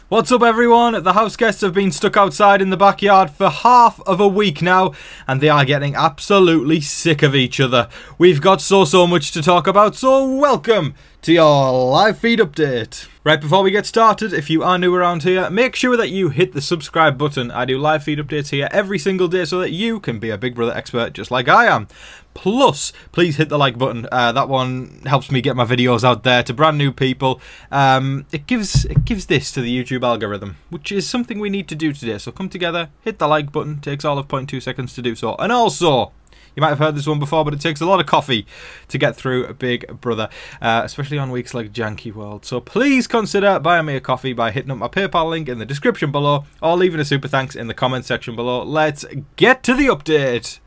What's up everyone? The house guests have been stuck outside in the backyard for half of a week now and they are getting absolutely sick of each other. We've got so much to talk about, so welcome to your live feed update. Right before we get started, if you are new around here, make sure that you hit the subscribe button. I do live feed updates here every single day so that you can be a Big Brother expert just like I am. Plus, please hit the like button. That one helps me get my videos out there to brand new people. It gives this to the YouTube algorithm, which is something we need to do today. So come together, hit the like button. Takes all of 0.2 seconds to do so. And also, you might have heard this one before, but it takes a lot of coffee to get through a Big Brother, especially on weeks like Janky World. So please consider buying me a coffee by hitting up my PayPal link in the description below or leaving a super thanks in the comment section below. Let's get to the update.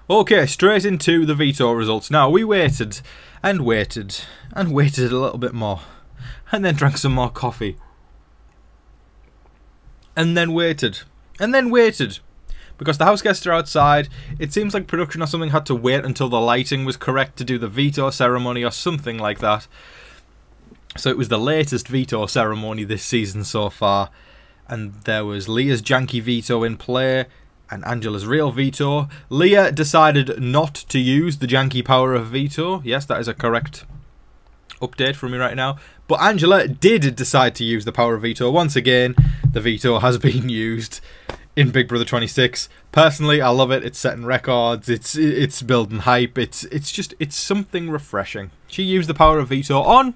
Okay, straight into the veto results. Now, we waited and waited and waited a little bit more and then drank some more coffee and then waited and then waited because the house guests are outside. It seems like production or something had to wait until the lighting was correct to do the veto ceremony or something like that. So it was the latest veto ceremony this season so far, and there was Leah's janky veto in play and Angela's real veto. Leah decided not to use the janky power of veto. Yes, that is a correct update from me right now. But Angela did decide to use the power of veto. Once again, the veto has been used in Big Brother 26. Personally, I love it. It's setting records. It's building hype. It's something refreshing. She used the power of veto on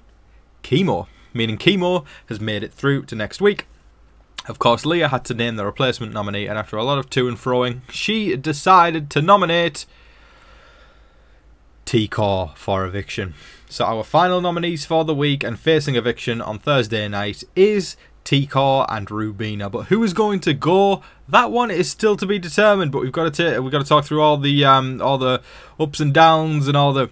Kimo, meaning Kimo has made it through to next week. Of course, Leah had to name the replacement nominee, and after a lot of to and froing, she decided to nominate Kimo for eviction. So our final nominees for the week and facing eviction on Thursday night is Kimo and Rubina. But who is going to go? That one is still to be determined. But we've got to talk through all the ups and downs and all the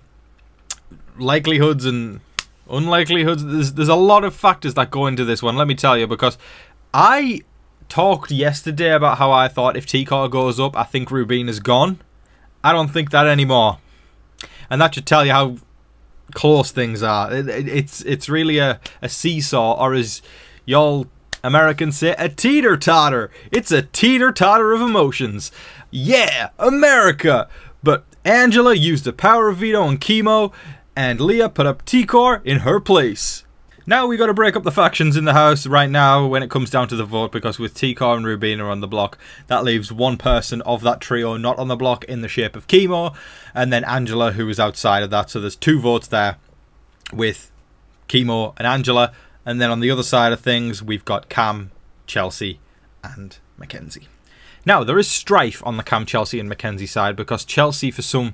likelihoods and unlikelihoods. There's a lot of factors that go into this one. Let me tell you, because I talked yesterday about how I thought if Kimo goes up, I think Rubina's gone. I don't think that anymore. And that should tell you how close things are. It's really a seesaw, or as y'all Americans say, a teeter-totter. It's a teeter-totter of emotions. Yeah, America! But Angela used the power of veto on Kimo, and Leah put up Kimo in her place. Now we got to break up the factions in the house right now when it comes down to the vote, because with Kimo and Rubina on the block, that leaves one person of that trio not on the block in the shape of Kimo, and then Angela, who is outside of that. So there's two votes there with Kimo and Angela, and then on the other side of things we've got Cam, Chelsea and Mackenzie. Now there is strife on the Cam, Chelsea and Mackenzie side, because Chelsea for some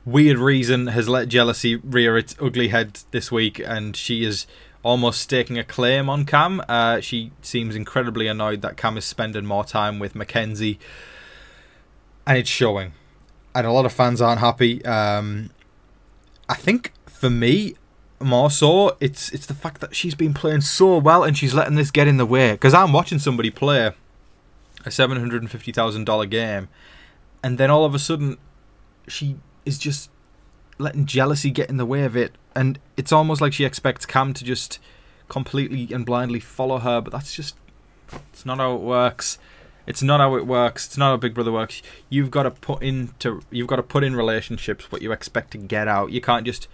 weird reason has let jealousy rear its ugly head this week, and she is almost staking a claim on Cam. She seems incredibly annoyed that Cam is spending more time with Mackenzie, and it's showing. And a lot of fans aren't happy. I think for me, more so, it's the fact that she's been playing so well and she's letting this get in the way. Because I'm watching somebody play a $750,000 game, and then all of a sudden she is just letting jealousy get in the way of it, and it's almost like she expects Cam to just completely and blindly follow her, but that's just, it's not how it works. It's not how it works. It's not how Big Brother works. You've got to put in relationships what you expect to get out. You can't just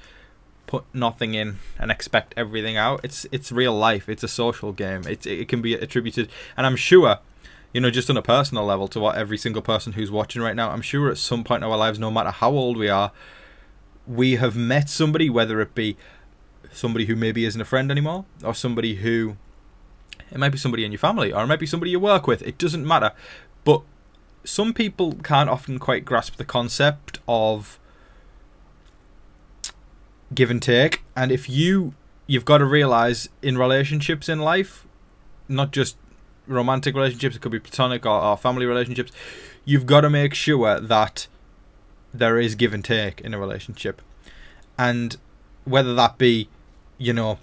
put nothing in and expect everything out. It's real life. It's a social game. It can be attributed, and I'm sure, you know, just on a personal level, to what every single person who's watching right now, I'm sure at some point in our lives, no matter how old we are, we have met somebody, whether it be somebody who maybe isn't a friend anymore, or somebody who, it might be somebody in your family, or it might be somebody you work with. It doesn't matter. But some people can't often quite grasp the concept of give and take. And if you've got to realise in relationships in life, not just romantic relationships, it could be platonic or family relationships, you've got to make sure that there is give and take in a relationship. And whether that be, you know,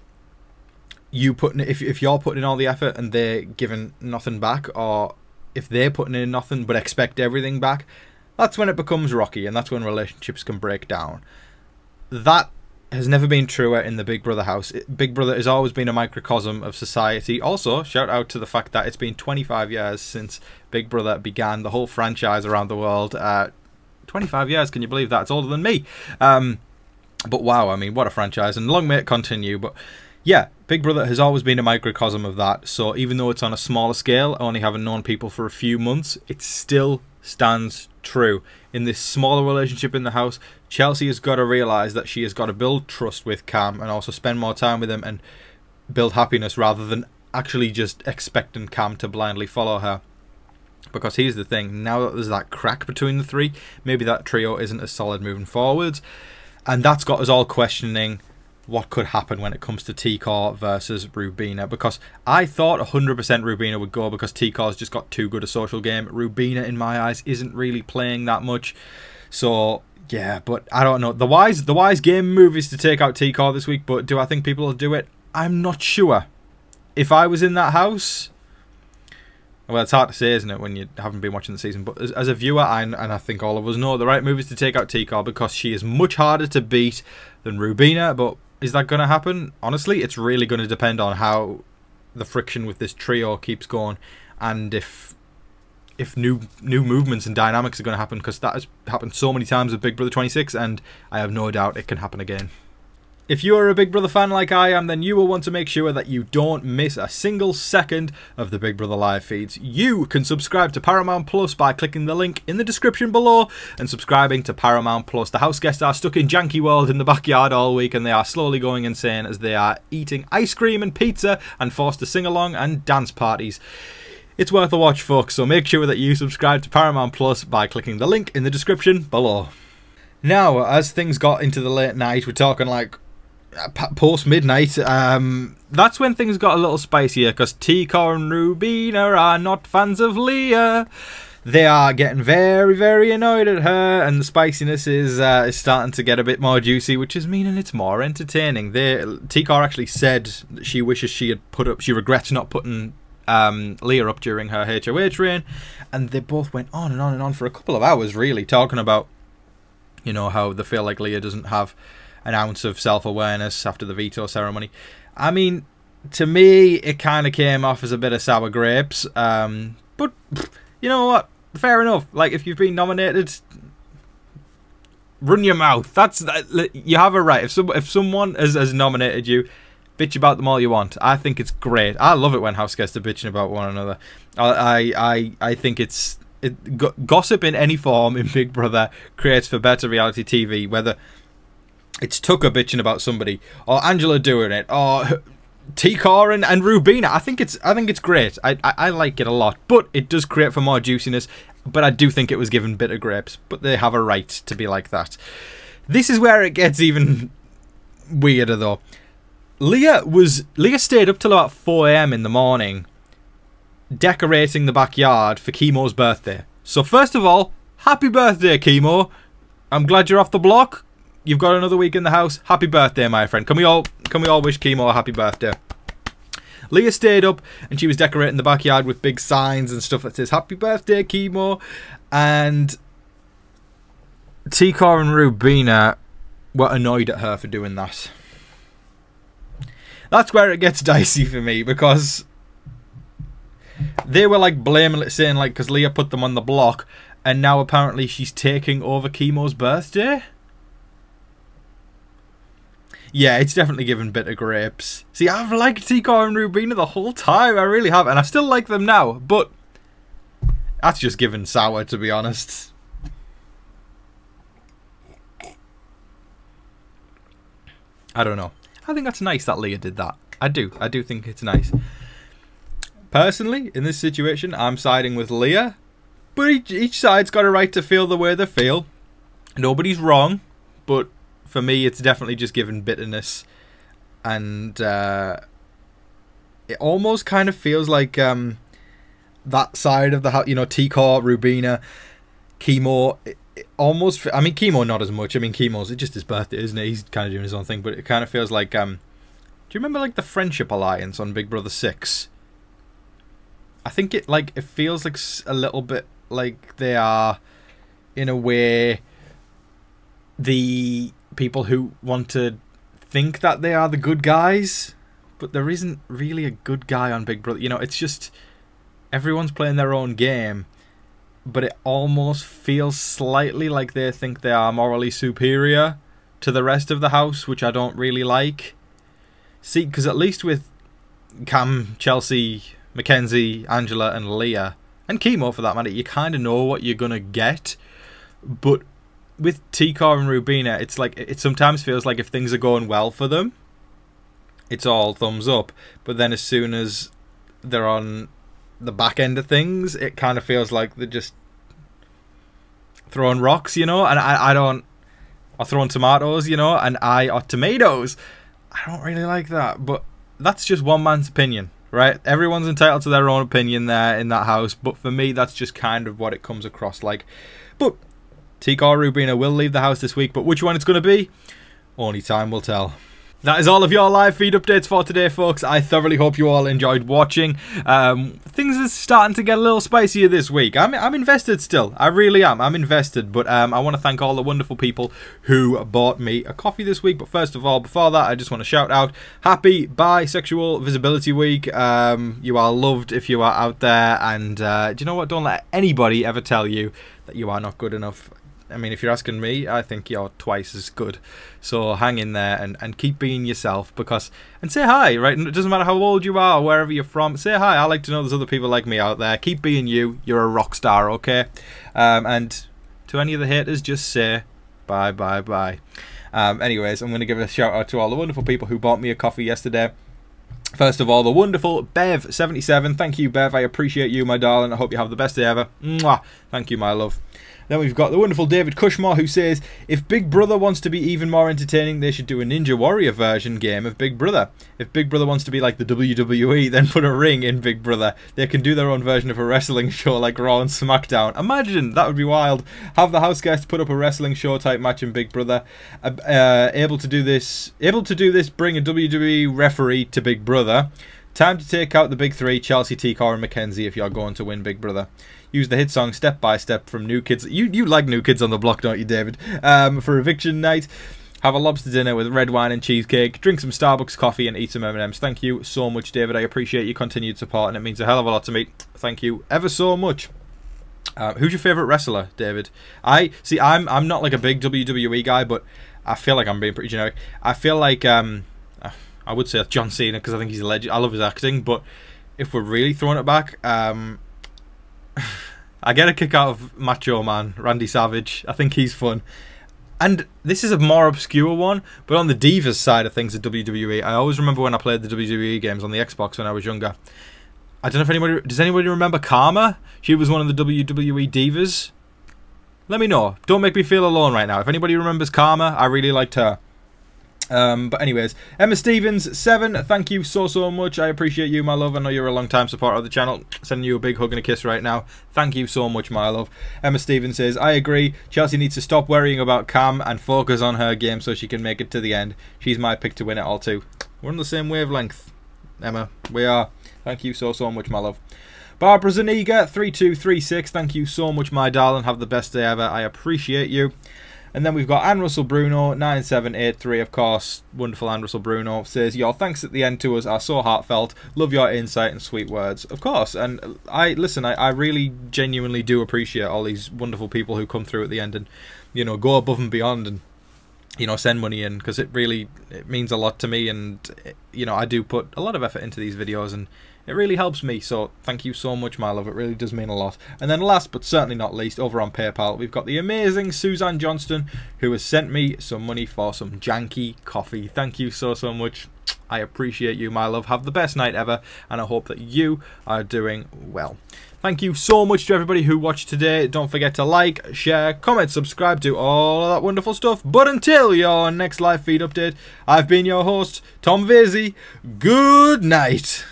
you putting, if you're putting in all the effort and they're giving nothing back, or if they're putting in nothing but expect everything back, that's when it becomes rocky, and that's when relationships can break down. That has never been truer in the Big Brother house. Big Brother has always been a microcosm of society. Also, shout out to the fact that it's been 25 years since Big Brother began the whole franchise around the world. 25 years, can you believe that? It's older than me. But wow, I mean, what a franchise, and long may it continue. But yeah, Big Brother has always been a microcosm of that. So even though it's on a smaller scale, only having known people for a few months, it still stands true. In this smaller relationship in the house, Chelsea has got to realise that she has got to build trust with Cam and also spend more time with him and build happiness rather than actually just expecting Cam to blindly follow her. Because here's the thing, now that there's that crack between the three, maybe that trio isn't as solid moving forwards. And that's got us all questioning what could happen when it comes to T-Core versus Rubina. Because I thought 100% Rubina would go because T-Core's just got too good a social game. Rubina, in my eyes, isn't really playing that much. So, yeah, but I don't know. The wise game move is to take out T-Core this week, but do I think people will do it? I'm not sure. If I was in that house... Well, it's hard to say, isn't it, when you haven't been watching the season. But as a viewer, and I think all of us know, the right move is to take out T-Core because she is much harder to beat than Rubina. But is that going to happen? Honestly, it's really going to depend on how the friction with this trio keeps going, and if new movements and dynamics are going to happen, because that has happened so many times with Big Brother 26, and I have no doubt it can happen again. If you are a Big Brother fan like I am, then you will want to make sure that you don't miss a single second of the Big Brother live feeds. You can subscribe to Paramount Plus by clicking the link in the description below and subscribing to Paramount Plus. The house guests are stuck in Janky World in the backyard all week, and they are slowly going insane as they are eating ice cream and pizza and forced to sing along and dance parties. It's worth a watch, folks, so make sure that you subscribe to Paramount Plus by clicking the link in the description below. Now, as things got into the late night, we're talking like post midnight, that's when things got a little spicier, because T-Core and Rubina are not fans of Leah. They are getting very, very annoyed at her, and the spiciness is starting to get a bit more juicy, which is meaning it's more entertaining. T-Core actually said that she wishes she had she regrets not putting Leah up during her HOH reign, and they both went on and on and on for a couple of hours, really, talking about, you know, how they feel like Leah doesn't have an ounce of self-awareness after the veto ceremony. I mean, to me, it kind of came off as a bit of sour grapes. But, you know what? Fair enough. Like, if you've been nominated, run your mouth. You have a right. If someone has nominated you, bitch about them all you want. I think it's great. I love it when house guests are bitching about one another. I think gossip in any form in Big Brother creates for better reality TV, whether it's Tucker bitching about somebody, or Angela doing it, or T-Core and Rubina. I think it's great. I like it a lot, but it does create for more juiciness. But I do think it was given bitter grapes. But they have a right to be like that. This is where it gets even weirder, though. Leah stayed up till about 4 AM in the morning, decorating the backyard for Kimo's birthday. So first of all, happy birthday, Kimo. I'm glad you're off the block. You've got another week in the house. Happy birthday, my friend. Can we all wish Kimo a happy birthday? Leah stayed up and she was decorating the backyard with big signs and stuff that says happy birthday, Kimo. And T-Core and Rubina were annoyed at her for doing that. That's where it gets dicey for me, because they were like blaming it, saying like because Leah put them on the block, and now apparently she's taking over Kimo's birthday. Yeah, it's definitely given bitter grapes. See, I've liked T-Core and Rubina the whole time. I really have. And I still like them now. But that's just given sour, to be honest. I don't know. I think that's nice that Leah did that. I do think it's nice. Personally, in this situation, I'm siding with Leah. But each side's got a right to feel the way they feel. Nobody's wrong. But for me, it's definitely just given bitterness, and it almost kind of feels like that side of the house, you know, T-Core, Rubina, Kimo. Almost, I mean, Kimo not as much. I mean, Kimo's just his birthday, isn't it? He's kind of doing his own thing, but it kind of feels like. Do you remember like the Friendship Alliance on Big Brother 6? I think it feels like a little bit like they are, in a way, the people who want to think that they are the good guys, but there isn't really a good guy on Big Brother. You know, it's just everyone's playing their own game, but it almost feels slightly like they think they are morally superior to the rest of the house, which I don't really like. See, because at least with Cam, Chelsea, Mackenzie, Angela and Leah, and Kimo for that matter, you kind of know what you're going to get. But with Tikar and Rubina, it's like, it sometimes feels like if things are going well for them, it's all thumbs up. But then as soon as they're on the back end of things, it kind of feels like they're just throwing rocks, you know? And I don't... Or throwing tomatoes, you know? Or tomatoes. I don't really like that. But that's just one man's opinion, right? Everyone's entitled to their own opinion there in that house. But for me, that's just kind of what it comes across like. But Tikar Rubina will leave the house this week. But which one it's going to be, only time will tell. That is all of your live feed updates for today, folks. I thoroughly hope you all enjoyed watching. Things are starting to get a little spicier this week. I'm invested still. I really am. I'm invested. But I want to thank all the wonderful people who bought me a coffee this week. But first of all, before that, I just want to shout out Happy Bisexual Visibility Week. You are loved if you are out there. And do you know what? Don't let anybody ever tell you that you are not good enough. I mean, if you're asking me, I think you're twice as good. So hang in there and keep being yourself, and say hi, right? And it doesn't matter how old you are or wherever you're from. Say hi. I like to know there's other people like me out there. Keep being you. You're a rock star, okay? And to any of the haters, just say bye, bye, bye. Anyways, I'm going to give a shout out to all the wonderful people who bought me a coffee yesterday. First of all, the wonderful Bev77. Thank you, Bev. I appreciate you, my darling. I hope you have the best day ever. Mwah. Thank you, my love. Then we've got the wonderful David Cushmore, who says, if Big Brother wants to be even more entertaining, they should do a Ninja Warrior version game of Big Brother. If Big Brother wants to be like the WWE, then put a ring in Big Brother. They can do their own version of a wrestling show like Raw and SmackDown. Imagine, that would be wild. Have the house guests put up a wrestling show type match in Big Brother. Able to do this, bring a WWE referee to Big Brother. Time to take out the big three, Chelsea, Tikar and Mackenzie, if you're going to win Big Brother. Use the hit song Step by Step from New Kids. You like New Kids on the Block, don't you, David? For eviction night. Have a lobster dinner with red wine and cheesecake. Drink some Starbucks coffee and eat some M&Ms. Thank you so much, David. I appreciate your continued support, and it means a hell of a lot to me. Thank you ever so much. Who's your favourite wrestler, David? I'm not like a big WWE guy, but I feel like I'm being pretty generic. I feel like I would say John Cena, because I think he's a legend. I love his acting, but if we're really throwing it back, I get a kick out of Macho Man, Randy Savage. I think he's fun. And this is a more obscure one, but on the Divas side of things at WWE, I always remember when I played the WWE games on the Xbox when I was younger. I don't know if anybody... Does anybody remember Karma? She was one of the WWE Divas. Let me know. Don't make me feel alone right now. If anybody remembers Karma, I really liked her. But anyways, Emma Stevens 7, thank you so much. I appreciate you, my love. I know you're a long time supporter of the channel. Sending you a big hug and a kiss right now. Thank you so much, my love. Emma Stevens says, I agree, Chelsea needs to stop worrying about Cam and focus on her game so she can make it to the end. She's my pick to win it all too. We're on the same wavelength, Emma. We are. Thank you so much, my love. Barbara Zaniga 3236, thank you so much, my darling. Have the best day ever. I appreciate you. And then we've got Anne Russell Bruno 9783, of course. Wonderful Anne Russell Bruno says, your thanks at the end to us are so heartfelt. Love your insight and sweet words. Of course. And I really genuinely do appreciate all these wonderful people who come through at the end and, you know, go above and beyond and, you know, send money in, because it means a lot to me. And, you know, I do put a lot of effort into these videos, and it really helps me, so thank you so much, my love. It really does mean a lot. And then last but certainly not least, over on PayPal, we've got the amazing Suzanne Johnston, who has sent me some money for some janky coffee. Thank you so much. I appreciate you, my love. Have the best night ever, and I hope that you are doing well. Thank you so much to everybody who watched today. Don't forget to like, share, comment, subscribe, do all of that wonderful stuff. But until your next live feed update, I've been your host, Tom Vasey. Good night.